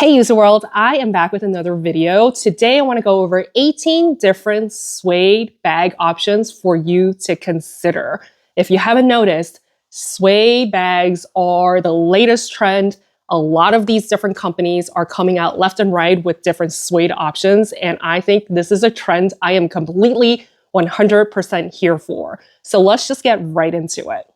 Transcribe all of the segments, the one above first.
Hey user world, I am back with another video. Today I want to go over 18 different suede bag options for you to consider. If you haven't noticed, suede bags are the latest trend. A lot of these different companies are coming out left and right with different suede options, and I think this is a trend I am completely 100% here for. So let's just get right into it.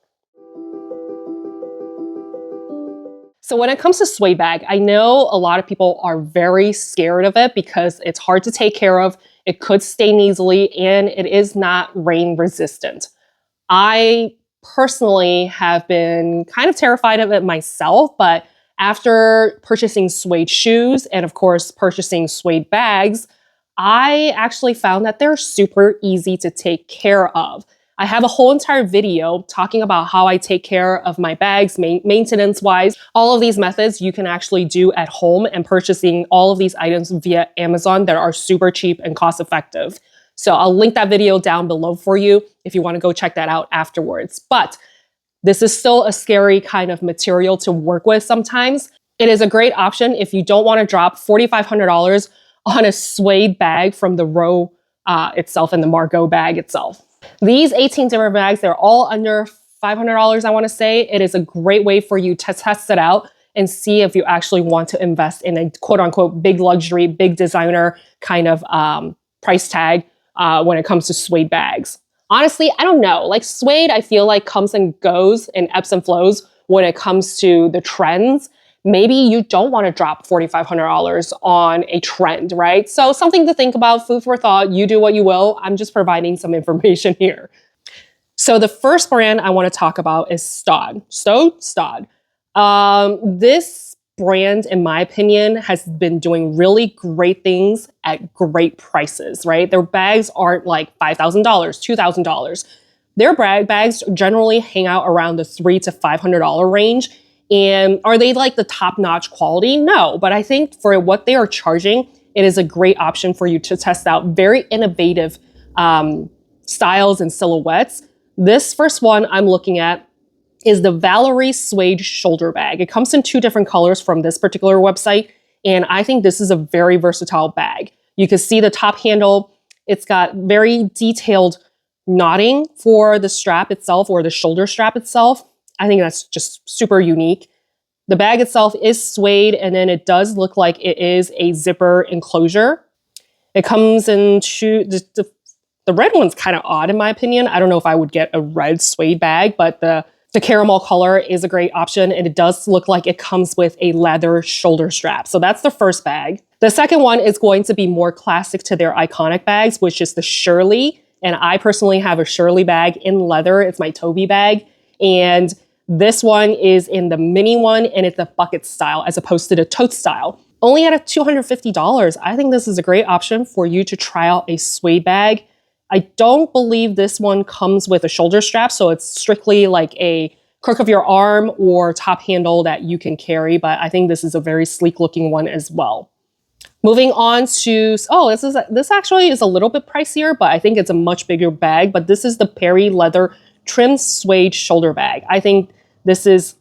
So when it comes to suede bag, I know a lot of people are very scared of it because it's hard to take care of, it could stain easily, and it is not rain resistant. I personally have been kind of terrified of it myself, but after purchasing suede shoes and of course purchasing suede bags, I actually found that they're super easy to take care of. I have a whole entire video talking about how I take care of my bags maintenance-wise. All of these methods you can actually do at home and purchasing all of these items via Amazon that are super cheap and cost-effective. So I'll link that video down below for you if you want to go check that out afterwards. But this is still a scary kind of material to work with sometimes. It is a great option if you don't want to drop $4,500 on a suede bag from the Row itself and the Margot bag itself. These 18 different bags, they're all under $500, I want to say. It is a great way for you to test it out and see if you actually want to invest in a quote-unquote big luxury, big designer kind of price tag when it comes to suede bags. Honestly, I don't know. Like suede, I feel like comes and goes in ebbs and flows when it comes to the trends. Maybe you don't want to drop $4,500 on a trend, right? So something to think about, food for thought, you do what you will. I'm just providing some information here. So the first brand I want to talk about is Staud. Staud. This brand, in my opinion, has been doing really great things at great prices, right? Their bags aren't like $5,000, $2,000. Their bags generally hang out around the $300 to $500 range. And are they like the top-notch quality? No, but I think for what they are charging, it is a great option for you to test out very innovative styles and silhouettes. This first one I'm looking at is the Valerie Suede shoulder bag. It comes in two different colors from this particular website, and I think this is a very versatile bag. You can see the top handle. It's got very detailed knotting for the strap itself or the shoulder strap itself. I think that's just super unique. The bag itself is suede, and then it does look like it is a zipper enclosure. It comes in the red one's kind of odd in my opinion. I don't know if I would get a red suede bag, but the caramel color is a great option, and it does look like it comes with a leather shoulder strap. So that's the first bag. The second one is going to be more classic to their iconic bags, which is the Shirley. And I personally have a Shirley bag in leather. It's my Toby bag. And this one is in the mini one, and it's a bucket style as opposed to the tote style. Only at $250, I think this is a great option for you to try out a suede bag. I don't believe this one comes with a shoulder strap, so it's strictly like a crook of your arm or top handle that you can carry, but I think this is a very sleek looking one as well. Moving on to, this actually is a little bit pricier, but I think it's a much bigger bag, but this is the Perry Leather Trim Suede Shoulder Bag. I think this is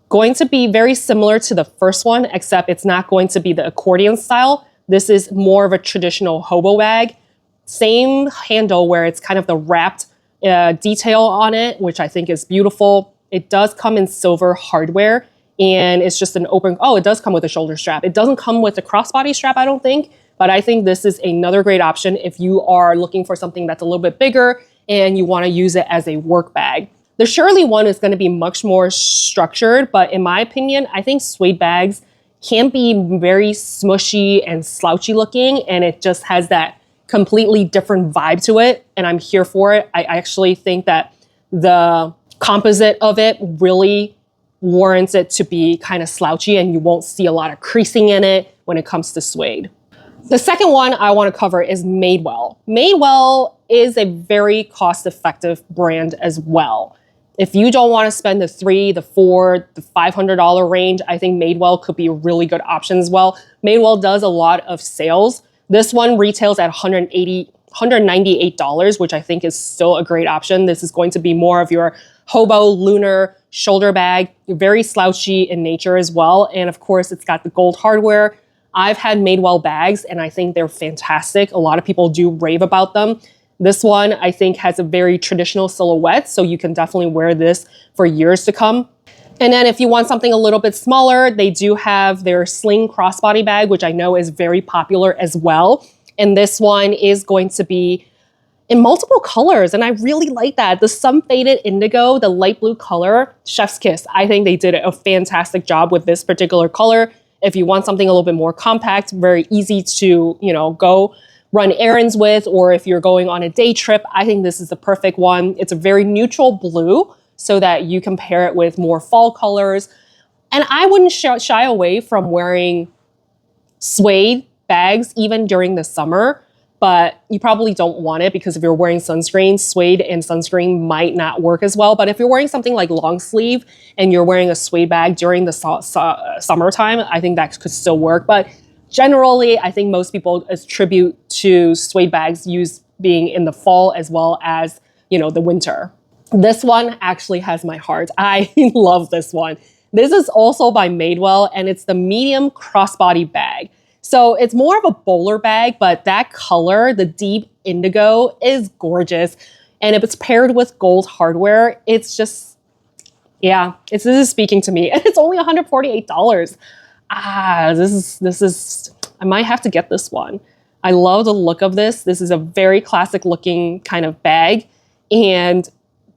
going to be very similar to the first one, except it's not going to be the accordion style. This is more of a traditional hobo bag. Same handle where it's kind of the wrapped detail on it, which I think is beautiful. It does come in silver hardware, and it's just an open, it does come with a shoulder strap. It doesn't come with a crossbody strap, I don't think, but I think this is another great option if you are looking for something that's a little bit bigger and you want to use it as a work bag. The Shirley one is going to be much more structured, but in my opinion, I think suede bags can be very smushy and slouchy looking, and it just has that completely different vibe to it, and I'm here for it. I actually think that the composite of it really warrants it to be kind of slouchy, and you won't see a lot of creasing in it when it comes to suede. The second one I want to cover is Madewell. Madewell is a very cost-effective brand as well. If you don't want to spend the $300, the $400, the $500 range, I think Madewell could be a really good option as well. Madewell does a lot of sales. This one retails at $198, which I think is still a great option. This is going to be more of your hobo, lunar, shoulder bag, very slouchy in nature as well. And of course, it's got the gold hardware. I've had Madewell bags and I think they're fantastic. A lot of people do rave about them. This one, I think, has a very traditional silhouette, so you can definitely wear this for years to come. And then if you want something a little bit smaller, they do have their sling crossbody bag, which I know is very popular as well. And this one is going to be in multiple colors, and I really like that. The sun faded indigo, the light blue color, chef's kiss. I think they did a fantastic job with this particular color. If you want something a little bit more compact, very easy to, go run errands with, or if you're going on a day trip, I think this is the perfect one. It's a very neutral blue so that you can pair it with more fall colors. And I wouldn't shy away from wearing suede bags even during the summer, but you probably don't want it because if you're wearing sunscreen, suede and sunscreen might not work as well. But if you're wearing something like long sleeve and you're wearing a suede bag during the summertime, I think that could still work. But generally, I think most people attribute to suede bags being in the fall as well as, the winter. This one actually has my heart. I love this one. This is also by Madewell, and it's the medium crossbody bag. So it's more of a bowler bag, but that color, the deep indigo, is gorgeous. And if it's paired with gold hardware, it's just, this is speaking to me. And it's only $148. This is, I might have to get this one. I love the look of this. This is a very classic looking kind of bag. And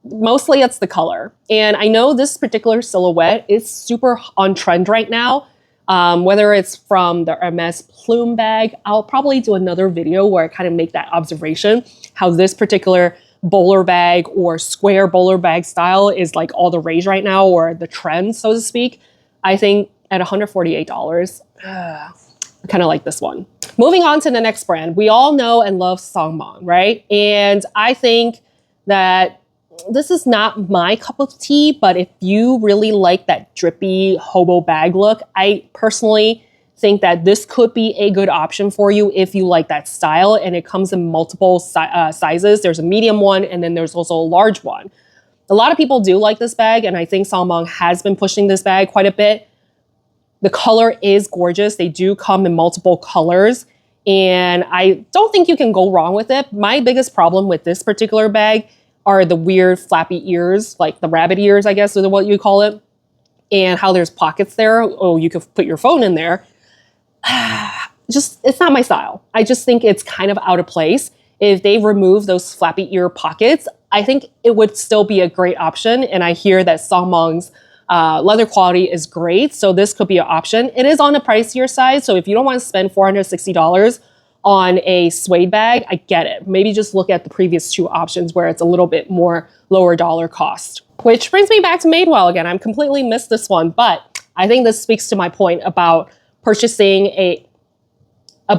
mostly it's the color. And I know this particular silhouette is super on trend right now. Whether it's from the Hermes plume bag, I'll probably do another video where I kind of make that observation, how this particular bowler bag or square bowler bag style is like all the rage right now, or the trend, so to speak. I think at $148, I kind of like this one. Moving on to the next brand, we all know and love Songmont, right? And I think that this is not my cup of tea, but if you really like that drippy hobo bag look, I personally think that this could be a good option for you if you like that style. And it comes in multiple sizes. There's a medium one, and then there's also a large one. A lot of people do like this bag, and I think Songmont has been pushing this bag quite a bit. The color is gorgeous. They do come in multiple colors, and I don't think you can go wrong with it. My biggest problem with this particular bag are the weird flappy ears, like the rabbit ears, I guess is what you call it, and how there's pockets there. Oh, you could put your phone in there. It's not my style. I just think it's kind of out of place. If they remove those flappy ear pockets, I think it would still be a great option. And I hear that Songmont's leather quality is great, so this could be an option. It is on the pricier side, so if you don't want to spend $460 on a suede bag, I get it. Maybe just look at the previous two options where it's a little bit more lower dollar cost. Which brings me back to Madewell again. I completely missed this one, but I think this speaks to my point about purchasing a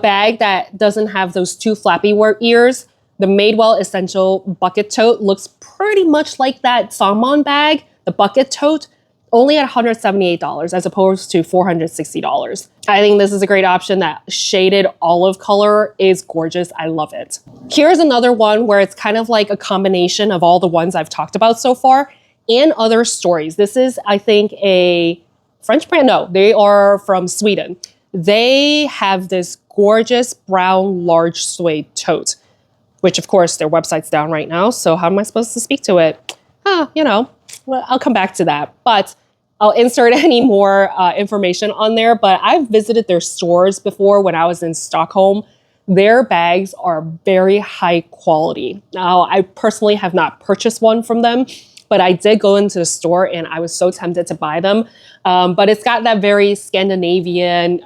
bag that doesn't have those two flappy ears. The Madewell Essential Bucket Tote looks pretty much like that Songmont bag, the bucket tote, only at $178 as opposed to $460. I think this is a great option. That shaded olive color is gorgeous. I love it. Here's another one where it's kind of like a combination of all the ones I've talked about so far and other stories. This is, I think, a French brand. No, they are from Sweden. They have this gorgeous brown large suede tote, which of course their website's down right now. So how am I supposed to speak to it? Well, I'll come back to that, but I'll insert any more information on there. But I've visited their stores before when I was in Stockholm. Their bags are very high quality. Now, I personally have not purchased one from them, but I did go into the store and I was so tempted to buy them. But it's got that very Scandinavian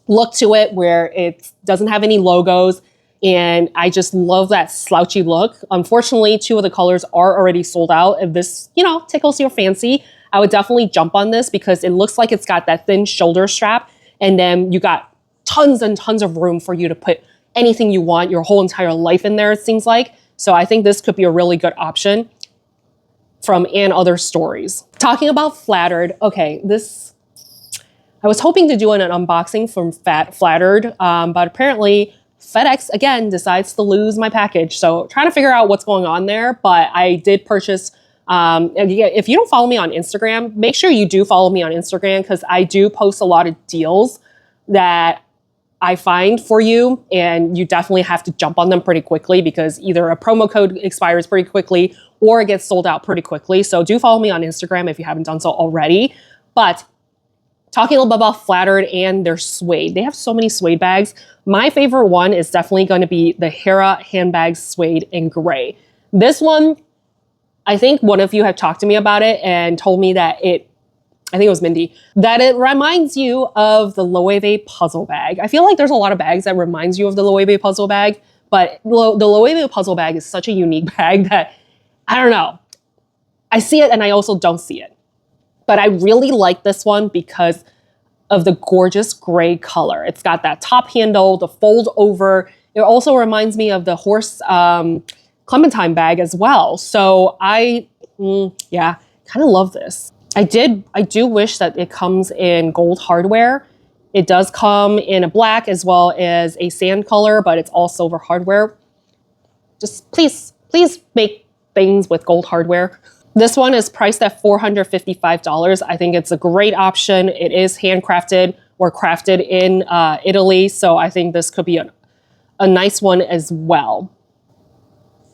look to it where it doesn't have any logos. And I just love that slouchy look. Unfortunately, two of the colors are already sold out. If this, tickles your fancy, I would definitely jump on this because it looks like it's got that thin shoulder strap. And then you got tons and tons of room for you to put anything you want, your whole entire life in there, it seems like. So I think this could be a really good option from And Other Stories. Talking about Flattered, okay, I was hoping to do an unboxing from Flattered, but apparently FedEx, again, decides to lose my package. So trying to figure out what's going on there, but I did purchase And yeah, if you don't follow me on Instagram, make sure you do follow me on Instagram because I do post a lot of deals that I find for you, and you definitely have to jump on them pretty quickly because either a promo code expires pretty quickly or it gets sold out pretty quickly. So do follow me on Instagram if you haven't done so already. But talking a little bit about Flattered and their Suede. They have so many Suede bags. My favorite one is definitely going to be the Hera handbag Suede in gray. This one, I think one of you have talked to me about it and told me that I think it was Mindy, that it reminds you of the Loewe puzzle bag. I feel like there's a lot of bags that reminds you of the Loewe puzzle bag, but the Loewe puzzle bag is such a unique bag that, I don't know. I see it and I also don't see it. But I really like this one because of the gorgeous gray color. It's got that top handle, the fold over. It also reminds me of the horse Clementine bag as well. So I kind of love this. I do wish that it comes in gold hardware. It does come in a black as well as a sand color, but it's all silver hardware. Just please make things with gold hardware. This one is priced at $455. I think it's a great option. It is handcrafted or crafted in Italy, so I think this could be a nice one as well.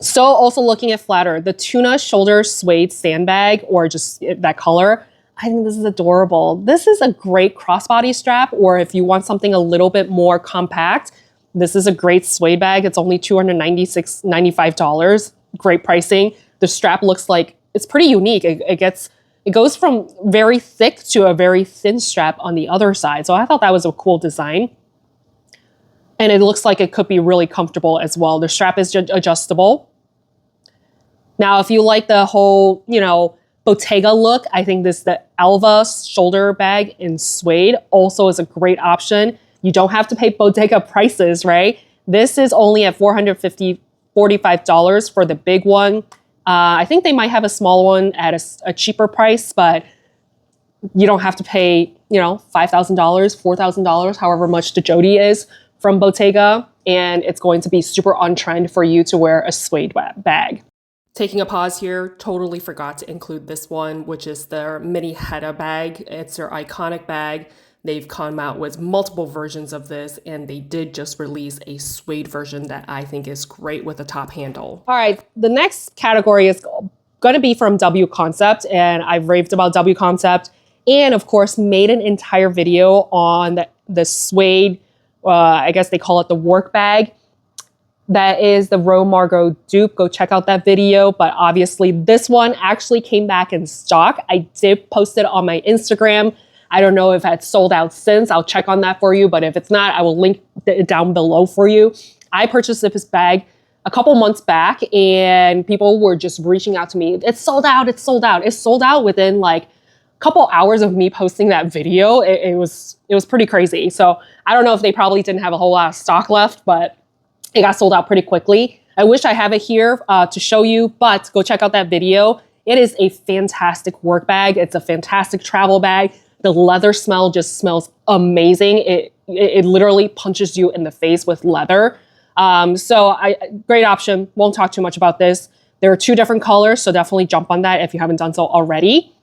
So also looking at Flattered, the tuna shoulder suede sandbag, or just that color, I think this is adorable. This is a great crossbody strap, or if you want something a little bit more compact, this is a great suede bag. It's only $296.95. Great pricing. The strap looks like, it's pretty unique. It goes from very thick to a very thin strap on the other side. So I thought that was a cool design. And it looks like it could be really comfortable as well. The strap is adjustable. Now, if you like the whole, Bottega look, I think the Alva shoulder bag in suede also is a great option. You don't have to pay Bottega prices, right? This is only at $45 for the big one. I think they might have a small one at a cheaper price, but you don't have to pay, $5,000, $4,000, however much the Jody is from Bottega. And it's going to be super on trend for you to wear a suede bag. Taking a pause here, totally forgot to include this one, which is their mini Hedda bag. It's their iconic bag. They've come out with multiple versions of this, and they did just release a suede version that I think is great with a top handle. All right, the next category is going to be from Wconcept, and I've raved about Wconcept, and of course made an entire video on the suede, I guess they call it the work bag. That is the Ro Margot dupe. Go check out that video. But obviously this one actually came back in stock. I did post it on my Instagram. I don't know if it's sold out since. I'll check on that for you. But if it's not, I will link it down below for you. I purchased this bag a couple months back and people were just reaching out to me. It's sold out. It's sold out. It's sold out within like a couple hours of me posting that video. It was pretty crazy. So I don't know if they probably didn't have a whole lot of stock left, but it got sold out pretty quickly. I wish I have it here to show you, but go check out that video. It is a fantastic work bag. It's a fantastic travel bag. The leather smell just smells amazing. It literally punches you in the face with leather. Great option. Won't talk too much about this. There are two different colors, so definitely jump on that if you haven't done so already.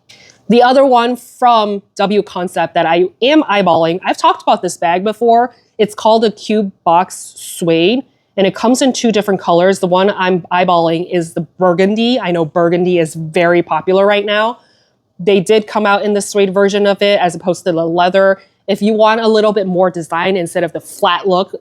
The other one from Wconcept that I am eyeballing, I've talked about this bag before. It's called a Cube Box Suede. And it comes in two different colors. The one I'm eyeballing is the burgundy. I know burgundy is very popular right now. They did come out in the suede version of it as opposed to the leather. If you want a little bit more design instead of the flat look,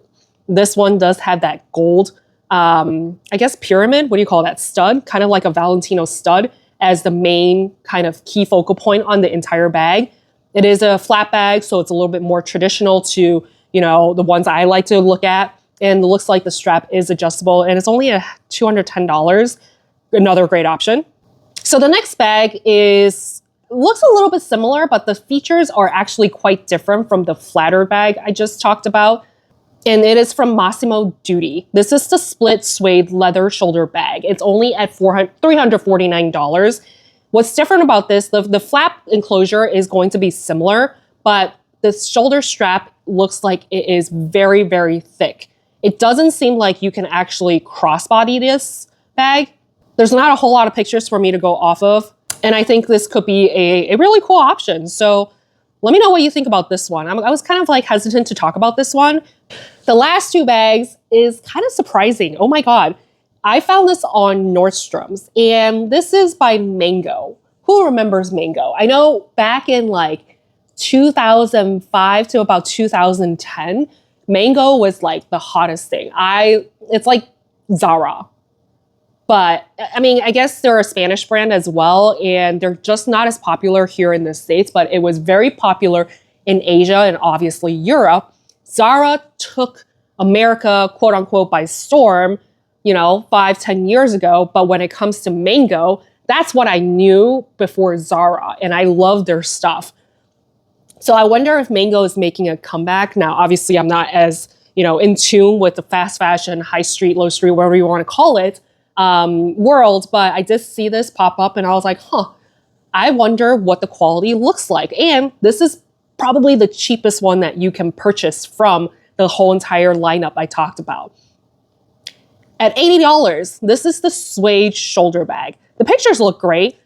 this one does have that gold, I guess pyramid, what do you call that, stud? Kind of like a Valentino stud as the main kind of key focal point on the entire bag. It is a flat bag, so it's a little bit more traditional to, the ones I like to look at. And it looks like the strap is adjustable and it's only $210. Another great option. So the next bag looks a little bit similar, but the features are actually quite different from the Flattered bag I just talked about. And it is from Massimo Dutti. This is the split suede leather shoulder bag. It's only at $349. What's different about this, the flap enclosure is going to be similar, but the shoulder strap looks like it is very, very thick. It doesn't seem like you can actually crossbody this bag, There's not a whole lot of pictures for me to go off of. And I think this could be a really cool option. So let me know what you think about this one. I was kind of like hesitant to talk about this one. The last two bags is kind of surprising. Oh my God. I found this on Nordstrom's, and this is by Mango. Who remembers Mango? I know back in like 2005 to about 2010, Mango was like the hottest thing. It's like Zara. But I mean, I guess they're a Spanish brand as well, and they're just not as popular here in the States, but it was very popular in Asia and obviously Europe. Zara took America, quote unquote, by storm, 5-10 years ago. But when it comes to Mango, that's what I knew before Zara, and I love their stuff. So I wonder if Mango is making a comeback. Now, obviously, I'm not as, in tune with the fast fashion, high street, low street, whatever you want to call it, world, but I did see this pop up and I was like, I wonder what the quality looks like. And this is probably the cheapest one that you can purchase from the whole entire lineup I talked about. At $80, this is the Suede shoulder bag. The pictures look great.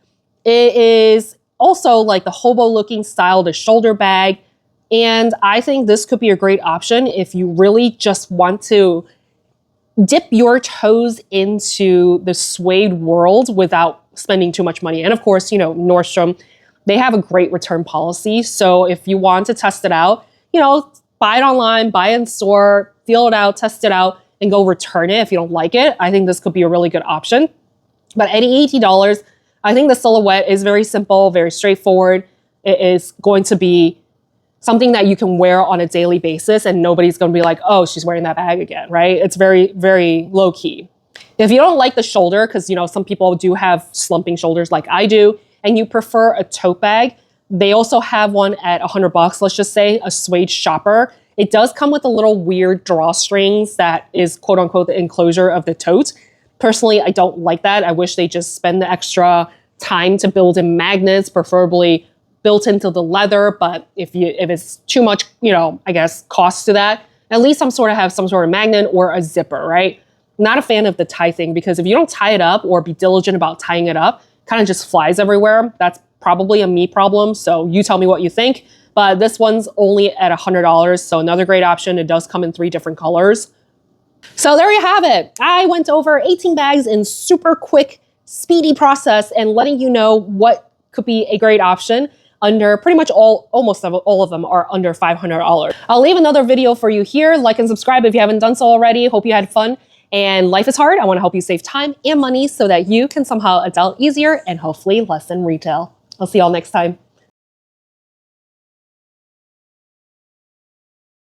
It is also like the hobo looking style, the shoulder bag. And I think this could be a great option if you really just want to dip your toes into the suede world without spending too much money. And of course, Nordstrom, they have a great return policy. So if you want to test it out, buy it online, buy it in store, feel it out, test it out, and go return it if you don't like it. I think this could be a really good option. But at $80, I think the silhouette is very simple, very straightforward. It is going to be something that you can wear on a daily basis and nobody's going to be like, oh, she's wearing that bag again, right? It's very, very low key. If you don't like the shoulder, because some people do have slumping shoulders like I do, and you prefer a tote bag, they also have one at $100, let's just say, a Suede shopper. It does come with a little weird drawstrings that is quote unquote the enclosure of the tote. Personally, I don't like that. I wish they just spend the extra time to build in magnets, preferably built into the leather. But if it's too much, I guess cost to that, at least have some sort of magnet or a zipper, right? Not a fan of the tie thing, because if you don't tie it up or be diligent about tying it up, kind of just flies everywhere. That's probably a me problem. So you tell me what you think. But this one's only at $100. So another great option. It does come in 3 different colors. So there you have it. I went over 18 bags in super quick, speedy process and letting you know what could be a great option under pretty much almost all of them are under $500. I'll leave another video for you here. Like and subscribe if you haven't done so already. Hope you had fun. And life is hard. I want to help you save time and money so that you can somehow adult easier and hopefully lessen retail. I'll see y'all next time.